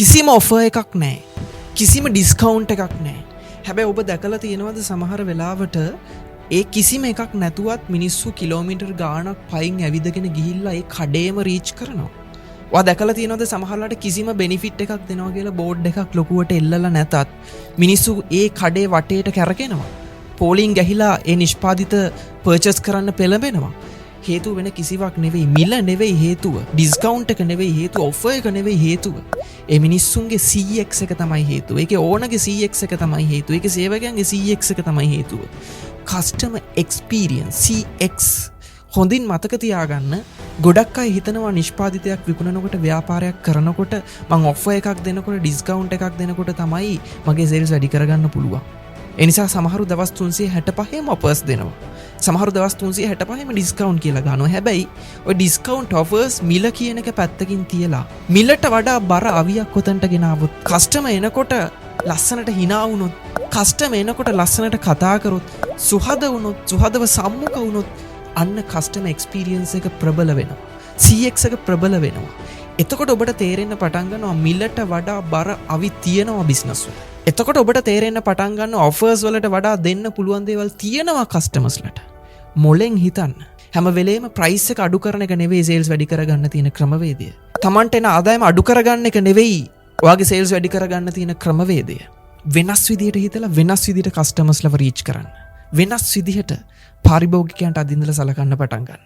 කිසිම ඔෆර් එකක් නැහැ. කිසිම ඩිස්කවුන්ට් එකක් නැහැ. හැබැයි ඔබ දැකලා තියෙනවද සමහර වෙලාවට ඒ කිසිම එකක් නැතුවත් මිනිස්සු කිලෝමීටර් ගාණක් පයින් ඇවිදගෙන ගිහිල්ලා ඒ කඩේම රීච් කරනවා. ඔයා දැකලා තියෙනවද සමහරලාට කිසිම බෙනිෆිට් එකක් දෙනවා කියලා බෝඩ් එකක් ලොකුවට එල්ලලා නැතත් මිනිස්සු ඒ කඩේ වටේට කැරකෙනවා. පෝලිං ගැහිලා ඒ නිෂ්පාදිත පර්චේස් කරන්න පෙළඹෙනවා. හේතුව වෙන කිසිවක් නෙවෙයි, මිල නෙවෙයි හේතුව, ඩිස්කවුන්ට් එක නෙවෙයි හේතුව, ඔෆර් එක නෙවෙයි හේතුව. ඒ මිනිස්සුන්ගේ CX එක තමයි හේතුව. ඒකේ ඕනගේ CX එක තමයි හේතුව. ඒකේ සේවකයන්ගේ CX එක තමයි හේතුව. කස්ටමර් එක්ස්පීරියන්ස් CX හොඳින් මතක තියාගන්න. ගොඩක් අය හිතනවා නිෂ්පාදිතයක් විකුණනකොට, ව්‍යාපාරයක් කරනකොට, මං ඔෆර් එකක් දෙනකොට, ඩිස්කවුන්ට් එකක් දෙනකොට තමයි මගේ සේල්ස් වැඩි කරගන්න පුළුවන්. ඒ නිසා සමහරු දවස් 365ම ඔෆර්ස් දෙනවා. සමහරු දවස් 365ම ඩිස්කවුන්ට් කියලා ගන්නවා. හැබැයි ඔය ඩිස්කවුන්ට් ඔෆර්ස් මිල කියන එක පැත්තකින් තියලා මිලට වඩා බර අවියක් ඔතනට ගෙනාවොත්, කස්ටමර් එනකොට ලස්සනට hina වුණොත්, කස්ටමර් එනකොට ලස්සනට කතා කරොත්, සුහද වුණොත්, සුහදව සම්මුඛ වුණොත්, අන්න කස්ටමර් එක්ස්පීරියන්ස් එක ප්‍රබල වෙනවා. CX එක ප්‍රබල වෙනවා. එතකොට ඔබට තේරෙන්න පටන් ගන්නවා මිලට වඩා බර අවි තියෙනවා බිස්නස් වල. එතකොට ඔබට තේරෙන්න පටන් ගන්නවා ඔෆර්ස් වලට වඩා දෙන්න පුළුවන් දේවල් තියෙනවා කස්ටමර්ස්ලට. මොලෙන් හිතන්න. හැම වෙලේම ප්‍රයිස් එක අඩු කරන එක නෙවෙයි සේල්ස් වැඩි කරගන්න තියෙන ක්‍රමවේදය. Tamanට එන ආදායම අඩු කරගන්න එක නෙවෙයි ඔයාගේ සේල්ස් වැඩි කරගන්න තියෙන ක්‍රමවේදය. වෙනස් විදියට හිතලා වෙනස් විදියට කස්ටමර්ස්ලව රීච් කරන්න. වෙනස් විදියට පාරිභෝගිකයන්ට අදින්දලා සලකන්න පටන් ගන්න.